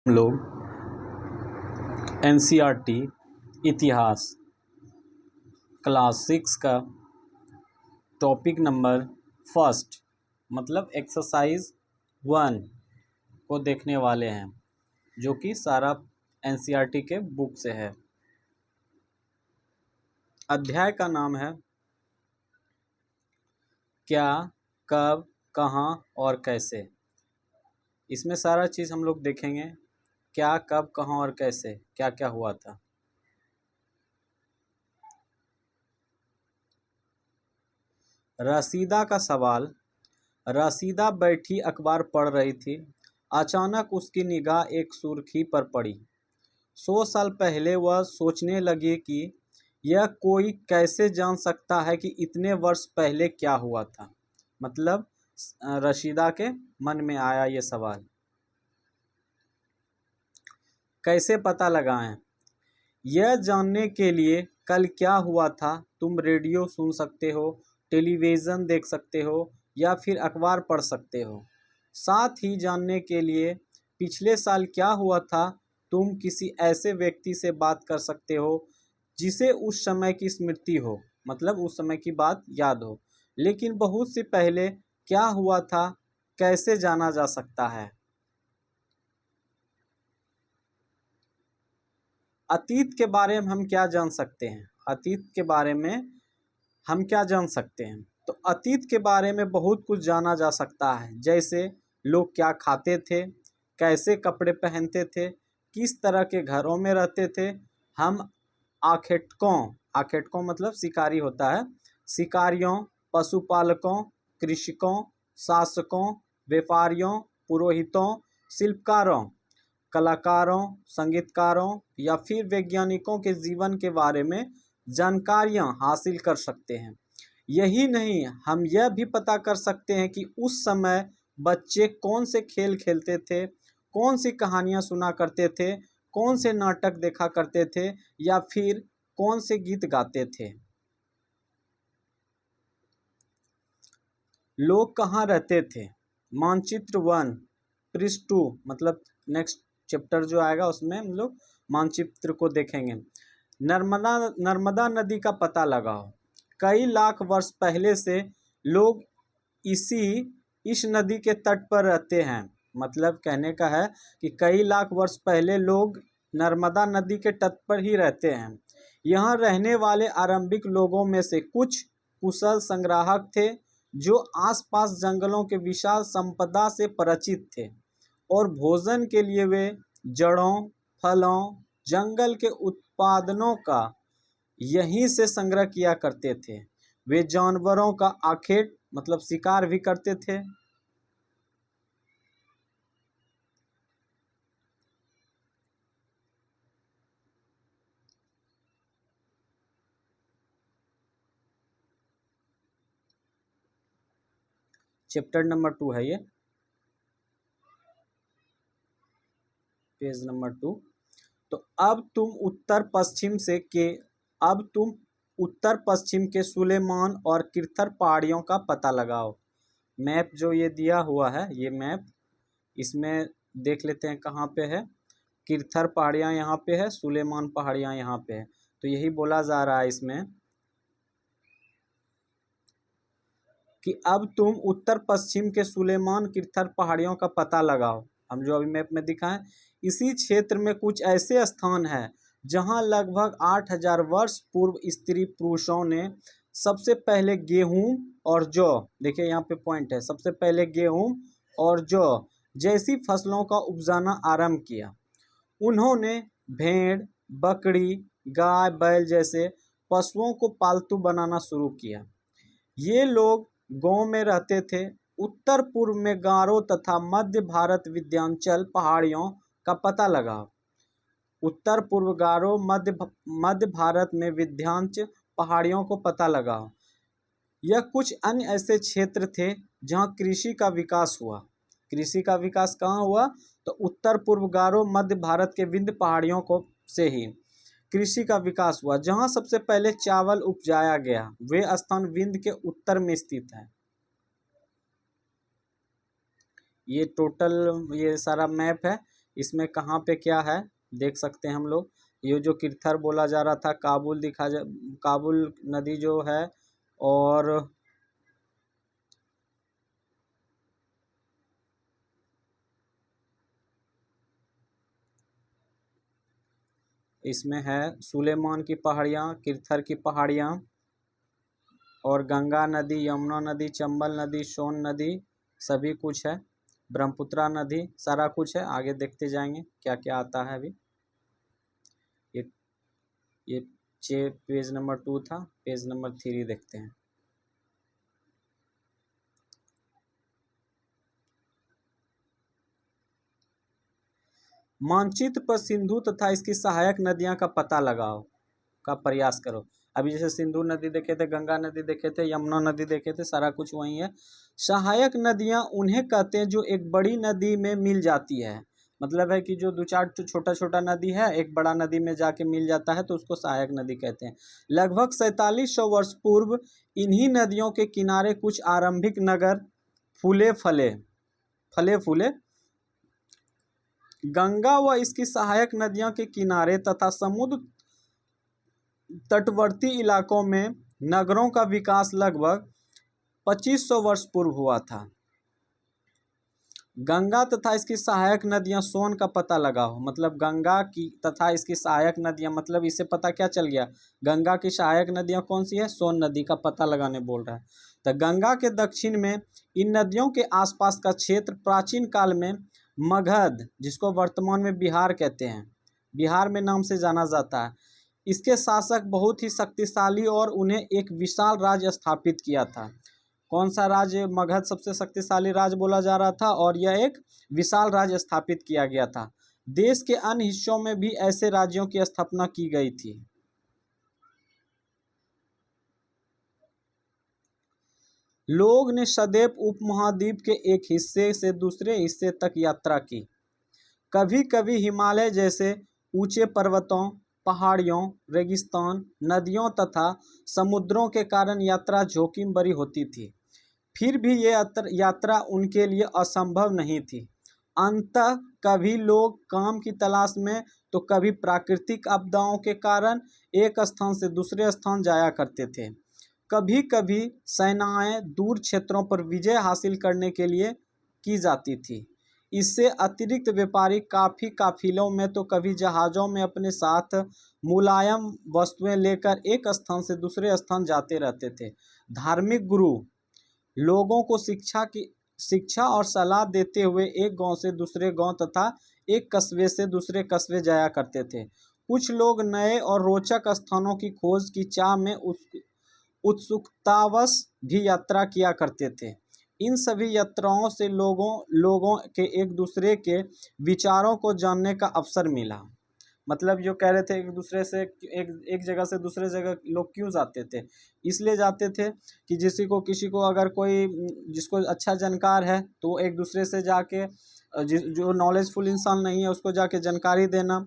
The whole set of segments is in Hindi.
हम लोग एनसीईआरटी इतिहास क्लास 6 का टॉपिक नंबर फर्स्ट मतलब एक्सरसाइज 1 को देखने वाले हैं, जो कि सारा एनसीईआरटी के बुक से है। अध्याय का नाम है क्या, कब, कहाँ और कैसे। इसमें सारा चीज़ हम लोग देखेंगे, क्या, कब, कहाँ और कैसे, क्या क्या हुआ था। रसीदा का सवाल। रसीदा बैठी अखबार पढ़ रही थी। अचानक उसकी निगाह एक सुर्खी पर पड़ी। 100 साल पहले वह सोचने लगी कि यह कोई कैसे जान सकता है कि इतने वर्ष पहले क्या हुआ था। मतलब रशीदा के मन में आया ये सवाल। कैसे पता लगाएं? यह जानने के लिए कल क्या हुआ था तुम रेडियो सुन सकते हो, टेलीविज़न देख सकते हो या फिर अखबार पढ़ सकते हो। साथ ही जानने के लिए पिछले साल क्या हुआ था तुम किसी ऐसे व्यक्ति से बात कर सकते हो जिसे उस समय की स्मृति हो, मतलब उस समय की बात याद हो। लेकिन बहुत से पहले क्या हुआ था कैसे जाना जा सकता है? अतीत के बारे में हम क्या जान सकते हैं? अतीत के बारे में हम क्या जान सकते हैं? तो अतीत के बारे में बहुत कुछ जाना जा सकता है, जैसे लोग क्या खाते थे, कैसे कपड़े पहनते थे, किस तरह के घरों में रहते थे। हम आखेटकों, आखेटकों मतलब शिकारी होता है, शिकारियों, पशुपालकों, कृषकों, शासकों, व्यापारियों, पुरोहितों, शिल्पकारों, कलाकारों, संगीतकारों या फिर वैज्ञानिकों के जीवन के बारे में जानकारियां हासिल कर सकते हैं। यही नहीं, हम यह भी पता कर सकते हैं कि उस समय बच्चे कौन से खेल खेलते थे, कौन सी कहानियां सुना करते थे, कौन से नाटक देखा करते थे या फिर कौन से गीत गाते थे। लोग कहाँ रहते थे? मानचित्र 1 पृष्ठ 2 मतलब नेक्स्ट चैप्टर जो आएगा उसमें हम लोग मानचित्र को देखेंगे। नर्मदा नदी का पता लगाओ। कई लाख वर्ष पहले से लोग इस नदी के तट पर रहते हैं। मतलब कहने का है कि कई लाख वर्ष पहले लोग नर्मदा नदी के तट पर ही रहते हैं। यहाँ रहने वाले आरंभिक लोगों में से कुछ कुशल संग्राहक थे जो आसपास जंगलों के विशाल संपदा से परिचित थे और भोजन के लिए वे जड़ों, फलों, जंगल के उत्पादनों का यहीं से संग्रह किया करते थे। वे जानवरों का आखेट मतलब शिकार भी करते थे। चैप्टर नंबर 2 है ये, पेज नंबर 2। तो अब तुम उत्तर पश्चिम के सुलेमान और किरथर पहाड़ियों का पता लगाओ। मैप जो ये दिया हुआ है, ये मैप, इसमें देख लेते हैं कहाँ पे है। किरथर पहाड़ियाँ यहाँ पे है, सुलेमान पहाड़ियाँ यहाँ पे है। तो यही बोला जा रहा है इसमें कि अब तुम उत्तर पश्चिम के सुलेमान किरथर पहाड़ियों का पता लगाओ। हम जो अभी मैप में दिखाएं, इसी क्षेत्र में कुछ ऐसे स्थान हैं जहां लगभग 8000 वर्ष पूर्व स्त्री पुरुषों ने सबसे पहले गेहूं और जौ, देखिए यहाँ पे पॉइंट है, सबसे पहले गेहूं और जौ जैसी फसलों का उपजाना आरंभ किया। उन्होंने भेड़, बकरी, गाय, बैल जैसे पशुओं को पालतू बनाना शुरू किया। ये लोग गांव में रहते थे। उत्तर पूर्व में गारो तथा मध्य भारत विंध्याचल पहाड़ियों का पता लगाओ। उत्तर पूर्व गारो, मध्य भारत में विंध्याचल पहाड़ियों को पता लगाओ। यह कुछ अन्य ऐसे क्षेत्र थे जहां कृषि का विकास हुआ। कृषि का विकास कहाँ हुआ? तो उत्तर पूर्व गारो, मध्य भारत के विंध्य पहाड़ियों को से ही कृषि का विकास हुआ। जहां सबसे पहले चावल उपजाया गया वे स्थान विंध्य के उत्तर में स्थित है। ये टोटल ये सारा मैप है, इसमें कहाँ पे क्या है देख सकते हैं हम लोग। ये जो किरथर बोला जा रहा था, काबुल काबुल नदी जो है, और इसमें है सुलेमान की पहाड़ियाँ, किरथर की पहाड़ियाँ, और गंगा नदी, यमुना नदी, चंबल नदी, सोन नदी, सभी कुछ है, ब्रह्मपुत्रा नदी, सारा कुछ है। आगे देखते जाएंगे क्या क्या आता है। अभी ये ये पेज नंबर 2 था, पेज नंबर 3 देखते हैं। मानचित्र पर सिंधु तथा इसकी सहायक नदियां का पता लगाओ का प्रयास करो। अभी जैसे सिंधु नदी देखे थे, गंगा नदी देखे थे, यमुना नदी देखे थे, सारा कुछ वही है। सहायक नदियां उन्हें कहते हैं जो एक बड़ी नदी में मिल जाती है। मतलब है कि जो दो चार छोटा छोटा नदी है एक बड़ा नदी में जाके मिल जाता है तो उसको सहायक नदी कहते हैं। लगभग 4700 वर्ष पूर्व इन्हीं नदियों के किनारे कुछ आरंभिक नगर फले फूले। गंगा व इसकी सहायक नदियों के किनारे तथा समुद्र तटवर्ती इलाकों में नगरों का विकास लगभग 2500 वर्ष पूर्व हुआ था। गंगा तथा इसकी सहायक नदियां सोन का पता लगाओ। मतलब गंगा की तथा इसकी सहायक नदियां, मतलब इससे पता क्या चल गया, गंगा की सहायक नदियां कौन सी है, सोन नदी का पता लगाने बोल रहा है। तो गंगा के दक्षिण में इन नदियों के आसपास का क्षेत्र प्राचीन काल में मगध, जिसको वर्तमान में बिहार कहते हैं, बिहार में नाम से जाना जाता है, इसके शासक बहुत ही शक्तिशाली और उन्हें एक विशाल राज्य स्थापित किया था। कौन सा राज्य, मगध सबसे शक्तिशाली राज्य बोला जा रहा था और यह एक विशाल राज्य स्थापित किया गया था। देश के अन्य हिस्सों में भी ऐसे राज्यों की स्थापना की गई थी। लोग ने सदैव उपमहाद्वीप के एक हिस्से से दूसरे हिस्से तक यात्रा की। कभी कभी हिमालय जैसे ऊंचे पर्वतों, पहाड़ियों, रेगिस्तान, नदियों तथा समुद्रों के कारण यात्रा जोखिम भरी होती थी। फिर भी ये यात्रा उनके लिए असंभव नहीं थी। अंततः कभी लोग काम की तलाश में तो कभी प्राकृतिक आपदाओं के कारण एक स्थान से दूसरे स्थान जाया करते थे। कभी कभी सेनाएं दूर क्षेत्रों पर विजय हासिल करने के लिए की जाती थी। इससे अतिरिक्त व्यापारी काफ़ी काफिलों में तो कभी जहाज़ों में अपने साथ मुलायम वस्तुएं लेकर एक स्थान से दूसरे स्थान जाते रहते थे। धार्मिक गुरु लोगों को शिक्षा और सलाह देते हुए एक गांव से दूसरे गांव तथा एक कस्बे से दूसरे कस्बे जाया करते थे। कुछ लोग नए और रोचक स्थानों की खोज की चाह में उत्सुकतावश भी यात्रा किया करते थे। इन सभी यात्राओं से लोगों के एक दूसरे के विचारों को जानने का अवसर मिला। मतलब जो कह रहे थे एक दूसरे से एक जगह से दूसरे जगह लोग क्यों जाते थे, इसलिए जाते थे कि किसी को अगर कोई जिसको अच्छा जानकार है तो एक दूसरे से जाके जो नॉलेजफुल इंसान नहीं है उसको जाके जानकारी देना,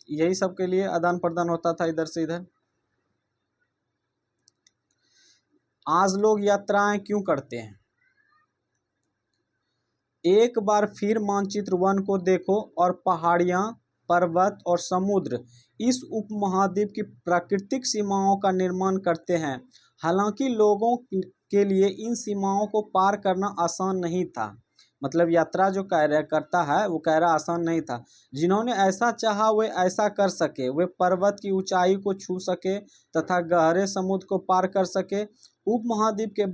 यही सब के लिए आदान प्रदान होता था इधर से इधर। आज लोग यात्राएं क्यों करते हैं? एक बार फिर मानचित्र 1 को देखो और पहाड़ियाँ, पर्वत और समुद्र इस उपमहाद्वीप की प्राकृतिक सीमाओं का निर्माण करते हैं। हालांकि लोगों के लिए इन सीमाओं को पार करना आसान नहीं था। मतलब यात्रा जो करता है वो कह रहा आसान नहीं था। जिन्होंने ऐसा चाहा वे ऐसा कर सके, वे पर्वत की ऊंचाई को छू सके तथा गहरे समुद्र को पार कर सके। उपमहाद्वीप के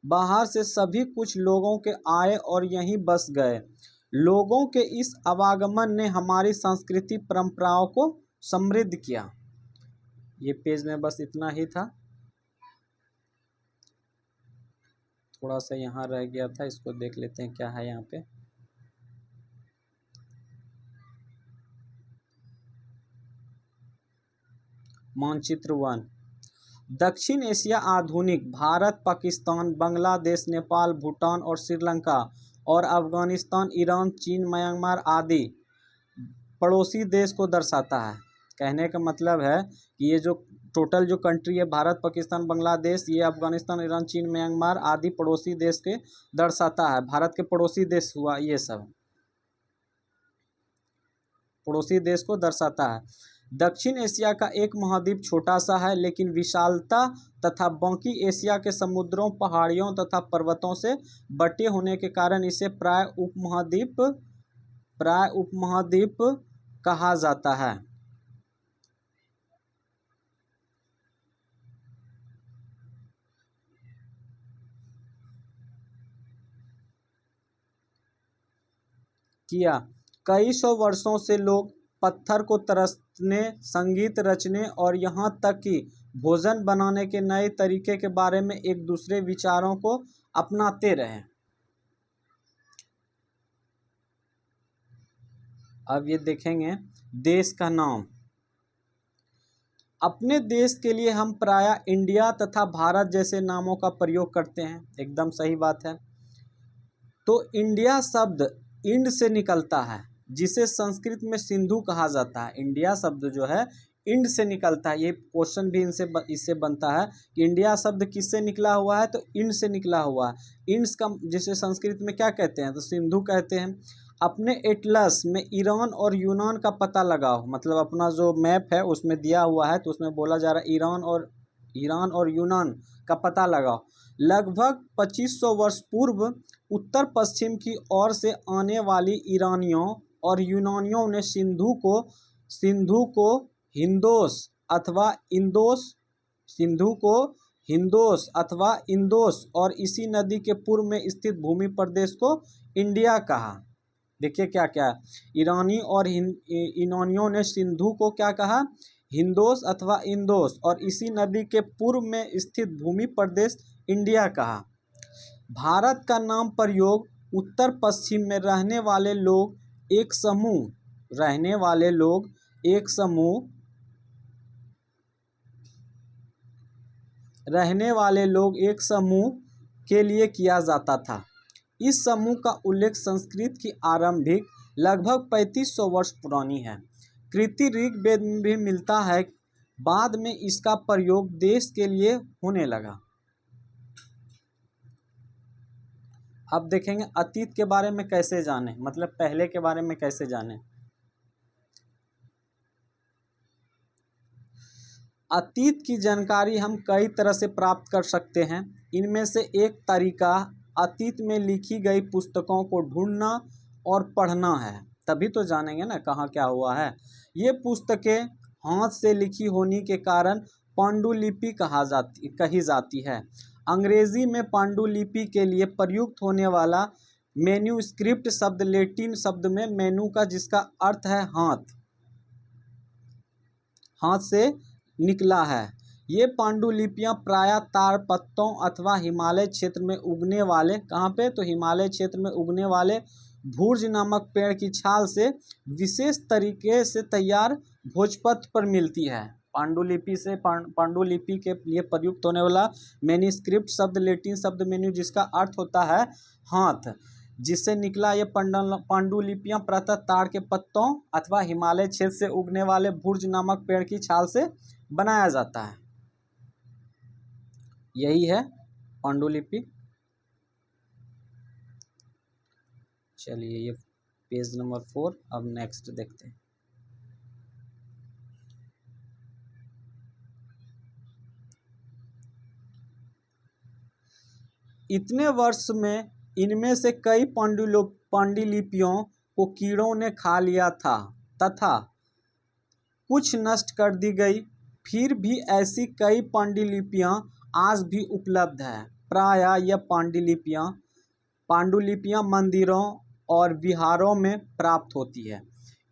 बाहर से सभी कुछ लोगों के आए और यहीं बस गए। लोगों के इस आवागमन ने हमारी संस्कृति परंपराओं को समृद्ध किया। ये पेज में बस इतना ही था, थोड़ा सा यहाँ रह गया था, इसको देख लेते हैं क्या है यहाँ पे। मानचित्र 1। दक्षिण एशिया आधुनिक भारत, पाकिस्तान, बांग्लादेश, नेपाल, भूटान और श्रीलंका और अफगानिस्तान, ईरान, चीन, म्यांमार आदि पड़ोसी देश को दर्शाता है। कहने का मतलब है कि ये जो टोटल जो कंट्री है भारत, पाकिस्तान, बांग्लादेश, ये अफगानिस्तान, ईरान, चीन, म्यांमार आदि पड़ोसी देश के दर्शाता है। भारत के पड़ोसी देश हुआ ये सब। पड़ोसी देश को दर्शाता है। दक्षिण एशिया का एक महाद्वीप छोटा सा है, लेकिन विशालता तथा बाकी एशिया के समुद्रों, पहाड़ियों तथा पर्वतों से बटे होने के कारण इसे प्राय उपमहाद्वीप कहा जाता है। किया कई सौ वर्षों से लोग पत्थर को तरसने, संगीत रचने और यहाँ तक कि भोजन बनाने के नए तरीके के बारे में एक दूसरे विचारों को अपनाते रहे। अब ये देखेंगे देश का नाम। अपने देश के लिए हम प्रायः इंडिया तथा भारत जैसे नामों का प्रयोग करते हैं। एकदम सही बात है। तो इंडिया शब्द इंड से निकलता है, जिसे संस्कृत में सिंधु कहा जाता है। इंडिया शब्द जो है इंड से निकलता है। ये क्वेश्चन भी इससे बनता है कि इंडिया शब्द किससे निकला हुआ है, तो इंड से निकला हुआ है। इंड्स का जिसे संस्कृत में क्या कहते हैं, तो सिंधु कहते हैं। अपने एटलस में ईरान और यूनान का पता लगाओ। मतलब अपना जो मैप है उसमें दिया हुआ है, तो उसमें बोला जा रहा है ईरान और यूनान का पता लगाओ। लगभग 2500 वर्ष पूर्व उत्तर पश्चिम की ओर से आने वाली ईरानियों और यूनानियों ने सिंधु को हिंदोस अथवा इंदोस और इसी नदी के पूर्व में स्थित भूमि प्रदेश को इंडिया कहा। देखिए क्या क्या ईरानी और यूनानियों ने सिंधु को क्या कहा, हिंदोस अथवा इंदोस और इसी नदी के पूर्व में स्थित भूमि प्रदेश इंडिया कहा। भारत का नाम प्रयोग उत्तर पश्चिम में रहने वाले लोग एक समूह के लिए किया जाता था। इस समूह का उल्लेख संस्कृत की आरंभिक लगभग 3500 वर्ष पुरानी है। कृति ऋग्वेद में भी मिलता है। बाद में इसका प्रयोग देश के लिए होने लगा। अब देखेंगे अतीत के बारे में कैसे जाने, मतलब पहले के बारे में कैसे जाने। अतीत की जानकारी हम कई तरह से प्राप्त कर सकते हैं। इनमें से एक तरीका अतीत में लिखी गई पुस्तकों को ढूंढना और पढ़ना है। तभी तो जानेंगे ना कहाँ क्या हुआ है। ये पुस्तकें हाथ से लिखी होने के कारण पांडुलिपि कही जाती है। अंग्रेजी में पांडुलिपि के लिए प्रयुक्त होने वाला मैन्युस्क्रिप्ट शब्द लैटिन शब्द में मैनु का, जिसका अर्थ है हाथ से निकला है। ये पांडुलिपियां प्रायः ताड़पत्रों अथवा हिमालय क्षेत्र में उगने वाले, कहाँ पे, तो हिमालय क्षेत्र में उगने वाले भूर्ज नामक पेड़ की छाल से विशेष तरीके से तैयार भोजपत्र पर मिलती है। पांडुलिपि के लिए प्रयुक्त होने वाला मैन्युस्क्रिप्ट शब्द लैटिन शब्द मेन्यू, जिसका अर्थ होता है हाथ, जिससे निकला ये पांडुलिपियां प्रातः ताड़ के पत्तों अथवा हिमालय क्षेत्र से उगने वाले भुर्ज नामक पेड़ की छाल से बनाया जाता है। यही है पांडुलिपि। चलिए ये पेज नंबर 4। अब नेक्स्ट देखते हैं। इतने वर्ष में इनमें से कई पांडुलिपियों को कीड़ों ने खा लिया था तथा कुछ नष्ट कर दी गई। फिर भी ऐसी कई पांडुलिपियां आज भी उपलब्ध है। प्रायः यह पांडुलिपियां मंदिरों और विहारों में प्राप्त होती है।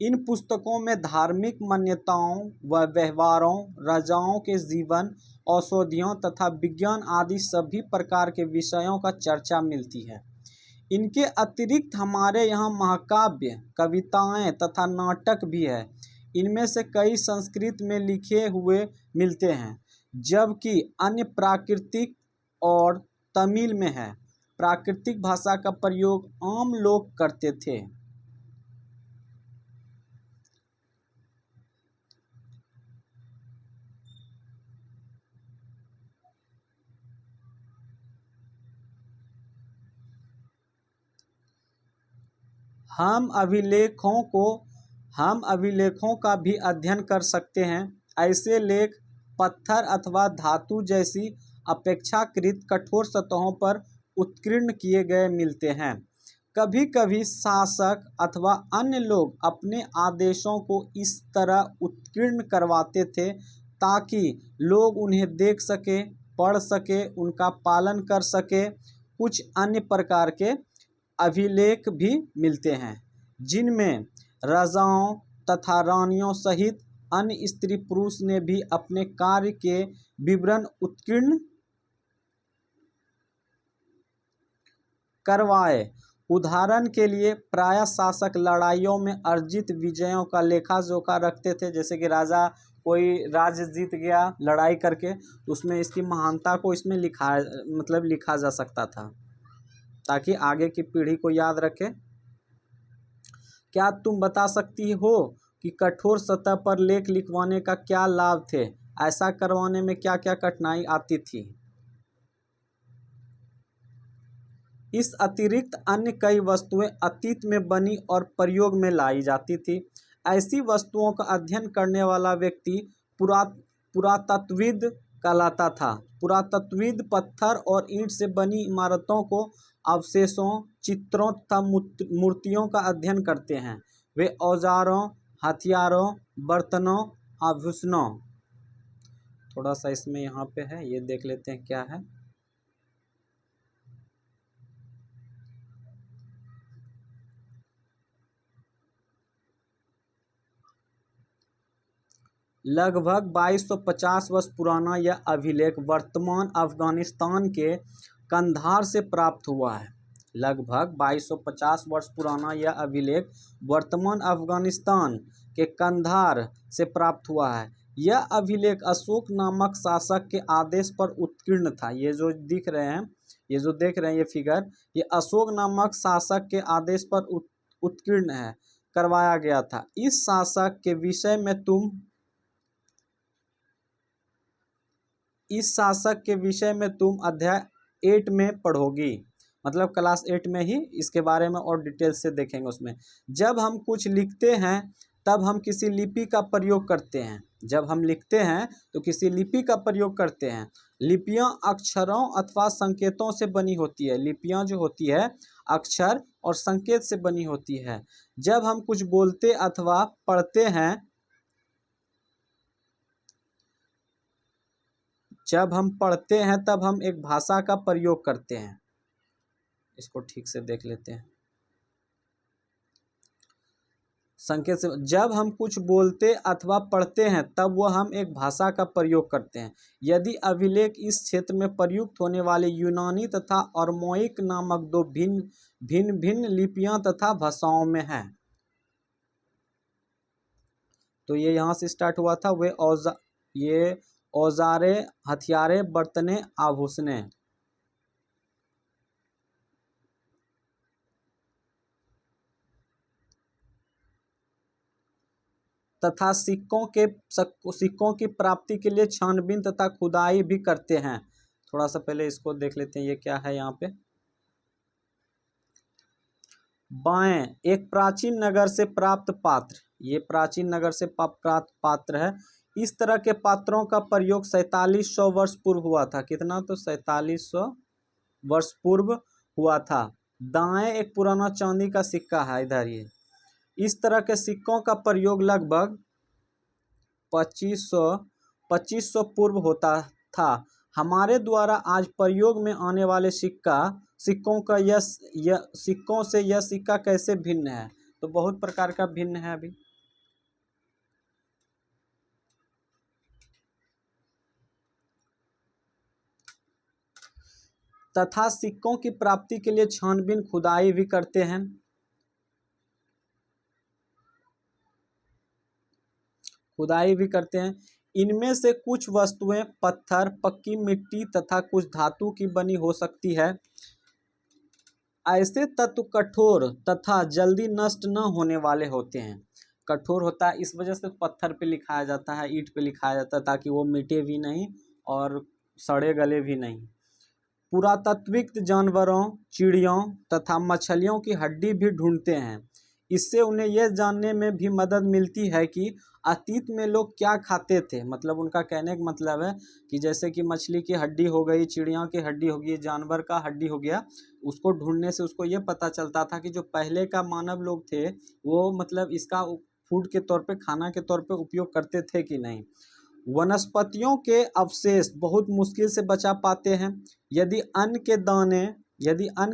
इन पुस्तकों में धार्मिक मान्यताओं व व्यवहारों, राजाओं के जीवन, औषधियों तथा विज्ञान आदि सभी प्रकार के विषयों का चर्चा मिलती है। इनके अतिरिक्त हमारे यहाँ महाकाव्य, कविताएं तथा नाटक भी है। इनमें से कई संस्कृत में लिखे हुए मिलते हैं, जबकि अन्य प्राकृतिक और तमिल में है। प्राकृतिक भाषा का प्रयोग आम लोग करते थे। हम अभिलेखों को हम अभिलेखों का भी अध्ययन कर सकते हैं। ऐसे लेख पत्थर अथवा धातु जैसी अपेक्षाकृत कठोर सतहों पर उत्कीर्ण किए गए मिलते हैं। कभी कभी शासक अथवा अन्य लोग अपने आदेशों को इस तरह उत्कीर्ण करवाते थे ताकि लोग उन्हें देख सके, पढ़ सके, उनका पालन कर सके। कुछ अन्य प्रकार के अभिलेख भी मिलते हैं जिनमें राजाओं तथा रानियों सहित अन्य स्त्री पुरुष ने भी अपने कार्य के विवरण उत्कीर्ण करवाए। उदाहरण के लिए प्रायः शासक लड़ाइयों में अर्जित विजयों का लेखा जोखा रखते थे। जैसे कि राजा कोई राज्य जीत गया लड़ाई करके, तो उसमें इसकी महानता को इसमें लिखा जा सकता था ताकि आगे की पीढ़ी को याद रखे। क्या तुम बता सकती हो कि कठोर सतह पर लेख लिखवाने का क्या लाभ थे? ऐसा करवाने में क्या क्या कठिनाई आती थी? इस अतिरिक्त अन्य कई वस्तुएं अतीत में बनी और प्रयोग में लाई जाती थी। ऐसी वस्तुओं का अध्ययन करने वाला व्यक्ति पुरातत्वविद कहलाता था। पुरातत्वविद पत्थर और ईंट से बनी इमारतों को अवशेषों, चित्रों तथा मूर्तियों का अध्ययन करते हैं। वे औजारों, हथियारों, बर्तनों, आभूषणों, थोड़ा सा इसमें यहाँ पे है, ये देख लेते हैं क्या है। लगभग 2250 वर्ष पुराना यह अभिलेख वर्तमान अफगानिस्तान के कंधार से प्राप्त हुआ है। लगभग 2250 वर्ष पुराना यह अभिलेख वर्तमान अफगानिस्तान के कंधार से प्राप्त हुआ है। यह अभिलेख अशोक नामक शासक के आदेश पर उत्कीर्ण था। ये जो दिख रहे हैं, ये जो देख रहे हैं ये फिगर, ये अशोक नामक शासक के आदेश पर उत्कीर्ण है, करवाया गया था। इस शासक के विषय में तुम अध्याय 8 में पढ़ोगी, मतलब क्लास 8 में ही इसके बारे में और डिटेल से देखेंगे। उसमें जब हम कुछ लिखते हैं तब हम किसी लिपि का प्रयोग करते हैं। जब हम लिखते हैं तो किसी लिपि का प्रयोग करते हैं। लिपियां अक्षरों अथवा संकेतों से बनी होती है। लिपियां जो होती है अक्षर और संकेत से बनी होती है। जब हम कुछ बोलते अथवा पढ़ते हैं तब हम एक भाषा का प्रयोग करते हैं। इसको ठीक से देख लेते हैं। संकेत से जब हम कुछ बोलते अथवा पढ़ते हैं तब वह हम एक भाषा का प्रयोग करते हैं। यदि अभिलेख इस क्षेत्र में प्रयुक्त होने वाले यूनानी तथा अरमोइक नामक दो भिन्न लिपियां तथा भाषाओं में है, तो ये यहाँ से स्टार्ट हुआ था। ये औजारे, हथियारे, बर्तने, आभूषणे तथा सिक्कों की प्राप्ति के लिए छानबीन तथा खुदाई भी करते हैं। थोड़ा सा पहले इसको देख लेते हैं, ये क्या है यहाँ पे। बाएं, एक प्राचीन नगर से प्राप्त पात्र। ये प्राचीन नगर से प्राप्त पात्र है। इस तरह के पात्रों का प्रयोग 4700 वर्ष पूर्व हुआ था। कितना? तो 4700 वर्ष पूर्व हुआ था। दाएं, एक पुराना चांदी का सिक्का है इधर। ये इस तरह के सिक्कों का प्रयोग लगभग 2500 पूर्व होता था। हमारे द्वारा आज प्रयोग में आने वाले सिक्कों से यह सिक्का कैसे भिन्न है? तो बहुत प्रकार का भिन्न है अभी। तथा सिक्कों की प्राप्ति के लिए छानबीन खुदाई भी करते हैं। इनमें से कुछ वस्तुएं पत्थर, पक्की मिट्टी तथा कुछ धातु की बनी हो सकती है। ऐसे तत्व कठोर तथा जल्दी नष्ट न होने वाले होते हैं। कठोर होता है इस वजह से पत्थर पे लिखाया जाता है, ईंट पे लिखाया जाता है, ताकि वो मिटे भी नहीं और सड़े गले भी नहीं। पुरातात्विक जानवरों, चिड़ियों तथा मछलियों की हड्डी भी ढूंढते हैं। इससे उन्हें यह जानने में भी मदद मिलती है कि अतीत में लोग क्या खाते थे। मतलब उनका कहने का मतलब है कि जैसे कि मछली की हड्डी हो गई, चिड़िया की हड्डी हो गई, जानवर का हड्डी हो गया, उसको ढूंढने से उसको ये पता चलता था कि जो पहले का मानव लोग थे वो मतलब इसका फूड के तौर पे, खाना के तौर पे उपयोग करते थे कि नहीं। वनस्पतियों के अवशेष बहुत मुश्किल से बचा पाते हैं। यदि अन्न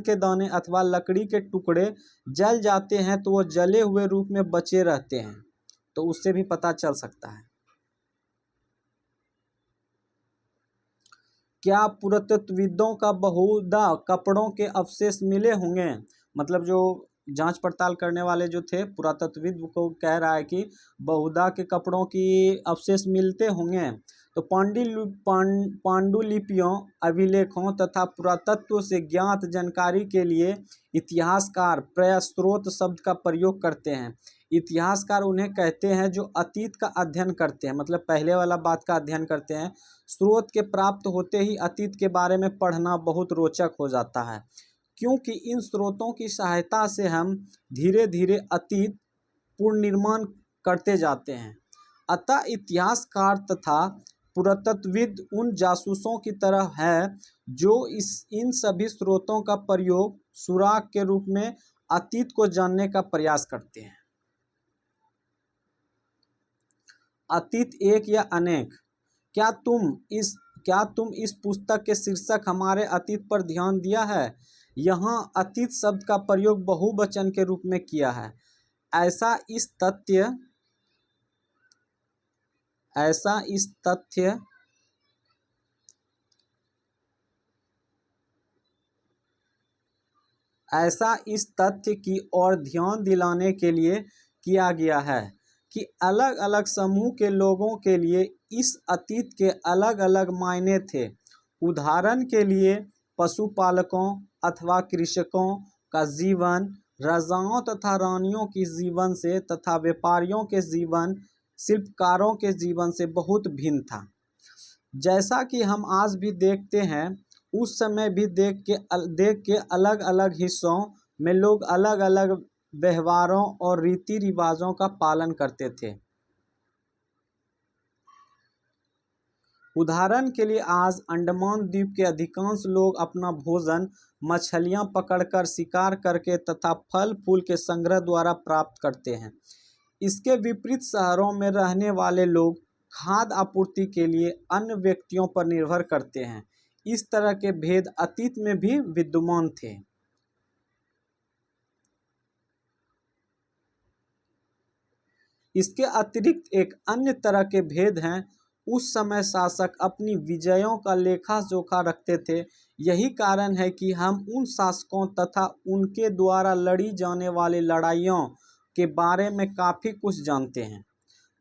के दाने अथवा लकड़ी के टुकड़े जल जाते हैं तो वो जले हुए रूप में बचे रहते हैं, तो उससे भी पता चल सकता है। क्या पुरातत्वविदों का बहुधा कपड़ों के अवशेष मिले होंगे। मतलब जो जांच पड़ताल करने वाले जो थे पुरातत्वविद को कह रहा है कि बहुधा के कपड़ों की अवशेष मिलते होंगे। तो पांडुलिपियों, अभिलेखों तथा पुरातत्व से ज्ञात जानकारी के लिए इतिहासकार प्रायः स्रोत शब्द का प्रयोग करते हैं। इतिहासकार उन्हें कहते हैं जो अतीत का अध्ययन करते हैं, मतलब पहले वाला बात का अध्ययन करते हैं। स्रोत के प्राप्त होते ही अतीत के बारे में पढ़ना बहुत रोचक हो जाता है, क्योंकि इन स्रोतों की सहायता से हम धीरे धीरे अतीत पुनर्निर्माण करते जाते हैं। अतः इतिहासकार तथा पुरातत्वविद उन जासूसों की तरह है जो इन सभी स्रोतों का प्रयोग सुराग के रूप में अतीत को जानने का प्रयास करते हैं। अतीत एक या अनेक। क्या तुम इस पुस्तक के शीर्षक हमारे अतीत पर ध्यान दिया है। यहाँ अतीत शब्द का प्रयोग बहुवचन के रूप में किया है। ऐसा इस तथ्य की ओर ध्यान दिलाने के लिए किया गया है कि अलग अलग समूह के लोगों के लिए इस अतीत के अलग अलग मायने थे। उदाहरण के लिए पशुपालकों अथवा कृषकों का जीवन राजाओं तथा रानियों के जीवन से तथा व्यापारियों के जीवन, शिल्पकारों के जीवन से बहुत भिन्न था। जैसा कि हम आज भी देखते हैं, उस समय भी देख के अलग अलग हिस्सों में लोग अलग अलग व्यवहारों और रीति रिवाजों का पालन करते थे। उदाहरण के लिए आज अंडमान द्वीप के अधिकांश लोग अपना भोजन मछलियां पकड़कर, शिकार करके तथा फल फूल के संग्रह द्वारा प्राप्त करते हैं। इसके विपरीत शहरों में रहने वाले लोग खाद्य आपूर्ति के लिए अन्य व्यक्तियों पर निर्भर करते हैं। इस तरह के भेद अतीत में भी विद्यमान थे। इसके अतिरिक्त एक अन्य तरह के भेद हैं। उस समय शासक अपनी विजयों का लेखा जोखा रखते थे। यही कारण है कि हम उन शासकों तथा उनके द्वारा लड़ी जाने वाली लड़ाइयों के बारे में काफ़ी कुछ जानते हैं,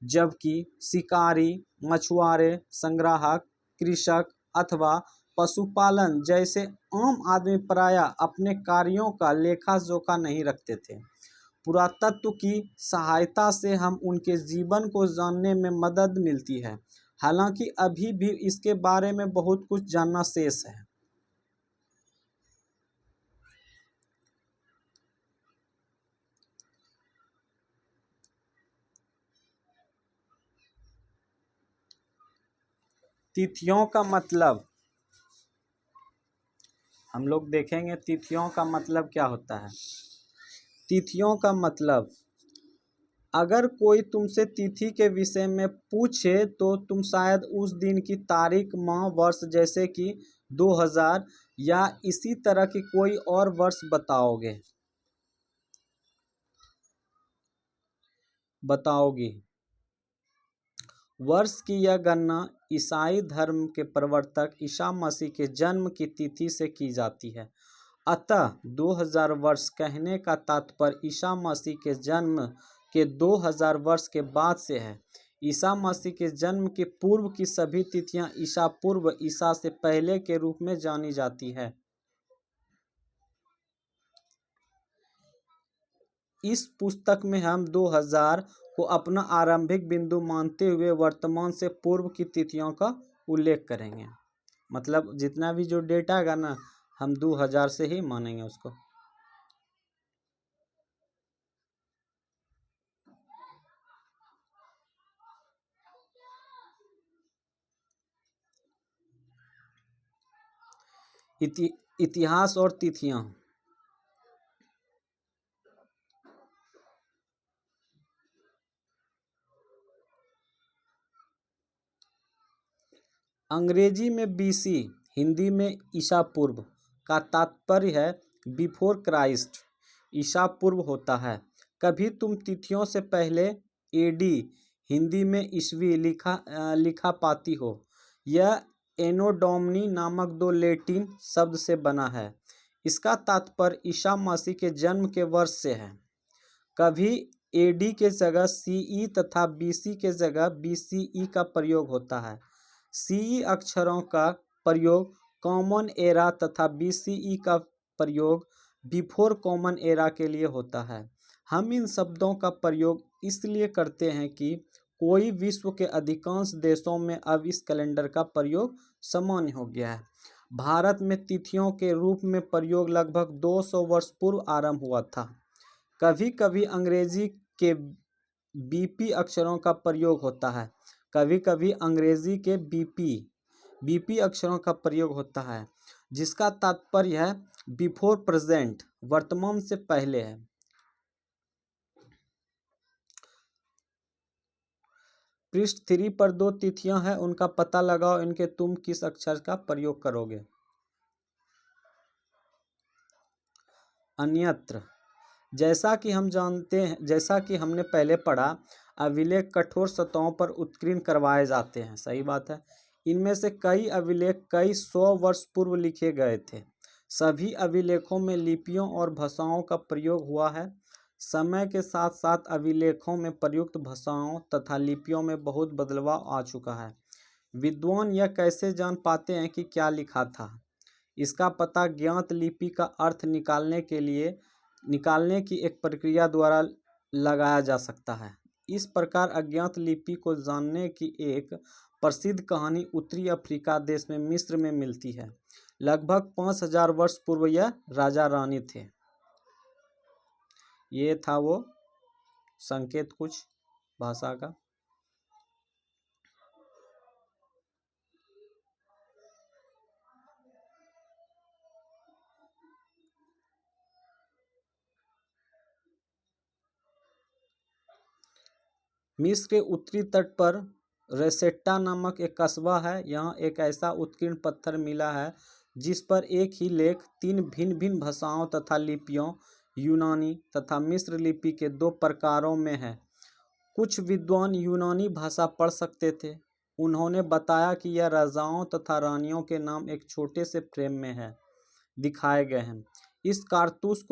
जबकि शिकारी, मछुआरे, संग्राहक, कृषक अथवा पशुपालन जैसे आम आदमी प्रायः अपने कार्यों का लेखा जोखा नहीं रखते थे। पुरातत्व की सहायता से हम उनके जीवन को जानने में मदद मिलती है, हालांकि अभी भी इसके बारे में बहुत कुछ जानना शेष है। तिथियों का मतलब हम लोग देखेंगे। तिथियों का मतलब क्या होता है। तिथियों का मतलब, अगर कोई तुमसे तिथि के विषय में पूछे तो तुम शायद उस दिन की तारीख, माह, वर्ष जैसे कि 2000 या इसी तरह की कोई और वर्ष बताओगी। वर्ष की यह गणना ईसाई धर्म के प्रवर्तक ईसा मसीह के जन्म की तिथि से की जाती है। अतः 2000 वर्ष कहने का तात्पर्य ईसा मसीह के जन्म के 2000 वर्ष के बाद से है। ईसा मसीह के जन्म के पूर्व की सभी तिथियां ईसा पूर्व, ईसा से पहले के रूप में जानी जाती है। इस पुस्तक में हम 2000 को अपना आरंभिक बिंदु मानते हुए वर्तमान से पूर्व की तिथियों का उल्लेख करेंगे। मतलब जितना भी जो डेटा है ना, हम 2000 से ही मानेंगे उसको। इतिहास और तिथियां। अंग्रेजी में बीसी, हिंदी में ईसा पूर्व का तात्पर्य है बिफोर क्राइस्ट। ईसा पूर्व होता है। कभी तुम तिथियों से पहले एडी, हिंदी में ईस्वी लिखा पाती हो। यह एनो डोमिनी नामक दो लैटिन शब्द से बना है। इसका तात्पर्य ईसा मसीह के जन्म के वर्ष से है। कभी एडी के जगह सीई तथा बीसी के जगह बीसीई का प्रयोग होता है। सीई अक्षरों का प्रयोग कॉमन एरा तथा बीसीई का प्रयोग बिफोर कॉमन एरा के लिए होता है। हम इन शब्दों का प्रयोग इसलिए करते हैं कि कोई विश्व के अधिकांश देशों में अब इस कैलेंडर का प्रयोग सामान्य हो गया है। भारत में तिथियों के रूप में प्रयोग लगभग 200 वर्ष पूर्व आरंभ हुआ था। कभी कभी अंग्रेजी के बीपी अक्षरों का प्रयोग होता है। कभी कभी अंग्रेजी के बीपी अक्षरों का प्रयोग होता है, जिसका तात्पर्य है बिफोर प्रेजेंट, वर्तमान से पहले है। पृष्ठ 3 पर दो तिथियां हैं, उनका पता लगाओ। इनके तुम किस अक्षर का प्रयोग करोगे? अन्यत्र। जैसा कि हम जानते हैं, जैसा कि हमने पहले पढ़ा, अभिलेख कठोर सतहों पर उत्कीर्ण करवाए जाते हैं। सही बात है। इनमें से कई अभिलेख कई 100 वर्ष पूर्व लिखे गए थे। सभी अभिलेखों में लिपियों और भाषाओं का प्रयोग हुआ है। समय के साथ साथ अभिलेखों में प्रयुक्त भाषाओं तथा लिपियों में बहुत बदलाव आ चुका है। विद्वान यह कैसे जान पाते हैं कि क्या लिखा था? इसका पता ज्ञात लिपि का अर्थ निकालने की एक प्रक्रिया द्वारा लगाया जा सकता है। इस प्रकार अज्ञात लिपि को जानने की एक प्रसिद्ध कहानी उत्तरी अफ्रीका देश में मिस्र में मिलती है। लगभग 5000 वर्ष पूर्व यह राजा रानी थे। ये था वो संकेत कुछ भाषा का। मिस्र के उत्तरी तट पर रेसेट्टा नामक एक कस्बा है। यहाँ एक ऐसा उत्कीर्ण पत्थर मिला है जिस पर एक ही लेख 3 भिन्न भिन्न भाषाओं तथा लिपियों, यूनानी तथा मिस्र लिपि के 2 प्रकारों में है। कुछ विद्वान यूनानी भाषा पढ़ सकते थे। उन्होंने बताया कि यह राजाओं तथा रानियों के नाम एक छोटे से फ्रेम में है, दिखाए गए हैं। इस कारतूस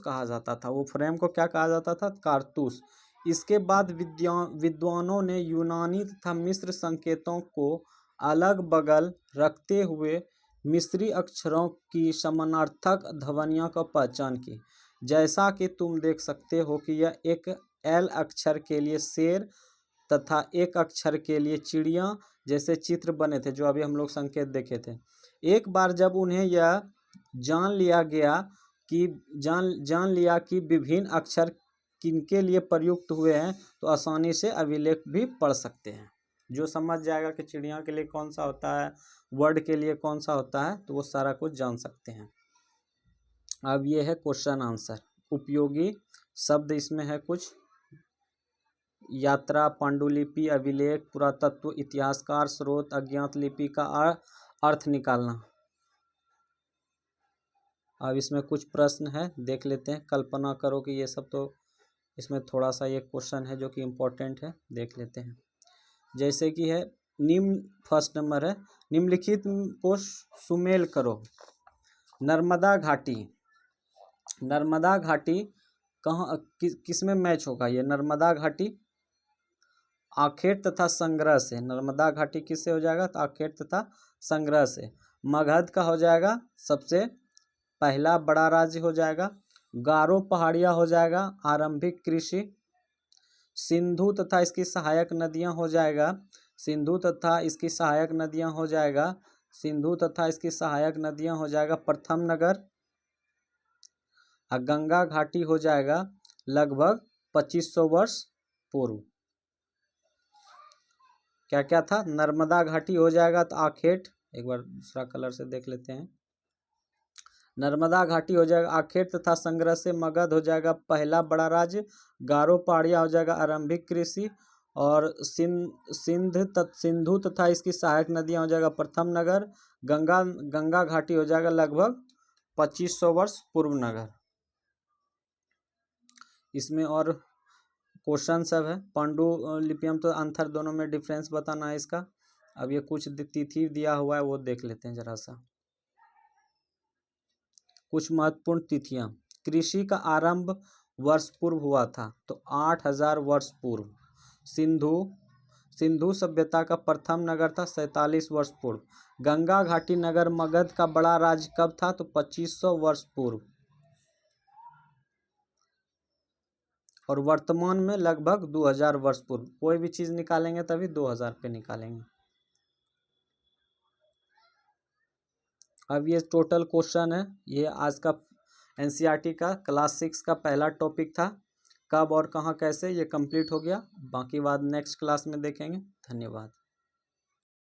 कहा जाता था। वो फ्रेम को क्या कहा जाता था? कारतूस। इसके बाद विद्वानों ने यूनानी तथा मिस्र संकेतों को अलग बगल रखते हुए मिस्री अक्षरों की समानार्थक ध्वनियों का पहचान की। जैसा कि तुम देख सकते हो कि यह एक एल अक्षर के लिए शेर तथा एक अक्षर के लिए चिड़िया जैसे चित्र बने थे, जो अभी हम लोग संकेत देखे थे। एक बार जब उन्हें यह जान लिया कि विभिन्न अक्षर किनके लिए प्रयुक्त हुए हैं, तो आसानी से अभिलेख भी पढ़ सकते हैं। जो समझ जाएगा कि चिड़िया के लिए कौन सा होता है, वर्ड के लिए कौन सा होता है, तो वो सारा कुछ जान सकते हैं। अब ये है क्वेश्चन आंसर। उपयोगी शब्द इसमें है कुछ: यात्रा, पांडुलिपि, अभिलेख, पुरातत्व, इतिहासकार, स्रोत, अज्ञात लिपि का अर्थ निकालना। अब इसमें कुछ प्रश्न है, देख लेते हैं। कल्पना करो कि ये सब, तो इसमें थोड़ा सा ये क्वेश्चन है जो कि इम्पोर्टेंट है, देख लेते हैं। जैसे कि है निम्न, फर्स्ट नंबर है, निम्नलिखित को सुमेल करो। नर्मदा घाटी। नर्मदा घाटी कहाँ किस में मैच होगा? ये नर्मदा घाटी आखेट तथा संग्रह से। नर्मदा घाटी किससे हो जाएगा? तो आखेट तथा संग्रह से। मगध का हो जाएगा सबसे पहला बड़ा राज्य हो जाएगा। गारो पहाड़िया हो जाएगा आरंभिक कृषि। सिंधु तथा इसकी सहायक नदियां हो जाएगा। सिंधु तथा इसकी सहायक नदियां हो जाएगा। सिंधु तथा इसकी सहायक नदियां हो जाएगा प्रथम नगर। और गंगा घाटी हो जाएगा लगभग 2500 वर्ष पूर्व। क्या क्या था? नर्मदा घाटी हो जाएगा तो आखेट, एक बार दूसरा कलर से देख लेते हैं। नर्मदा घाटी हो जाएगा आखेट तथा संग्रह से मगध हो जाएगा पहला बड़ा राज्य। गारो पहाड़ियाँ हो जाएगा आरंभिक कृषि। और सिंधु तथा इसकी सहायक नदियाँ हो जाएगा प्रथम नगर। गंगा घाटी हो जाएगा लगभग 2500 वर्ष पूर्व नगर। इसमें और क्वेश्चन सब है। पांडुलिपियम तो अंतर दोनों में डिफरेंस बताना है इसका। अब ये कुछ तिथि दिया हुआ है वो देख लेते हैं जरा सा। कुछ महत्वपूर्ण तिथियां। कृषि का आरंभ वर्ष पूर्व हुआ था तो 8000 वर्ष पूर्व। सिंधु सभ्यता का प्रथम नगर था 47 वर्ष पूर्व। गंगा घाटी नगर मगध का बड़ा राज्य कब था तो 2500 वर्ष पूर्व। और वर्तमान में लगभग 2000 वर्ष पूर्व। कोई भी चीज निकालेंगे तभी 2000 पे निकालेंगे। अब ये टोटल क्वेश्चन है। ये आज का एनसीईआरटी का क्लास 6 का पहला टॉपिक था। कब और कहाँ कैसे ये कंप्लीट हो गया। बाकी बात नेक्स्ट क्लास में देखेंगे। धन्यवाद।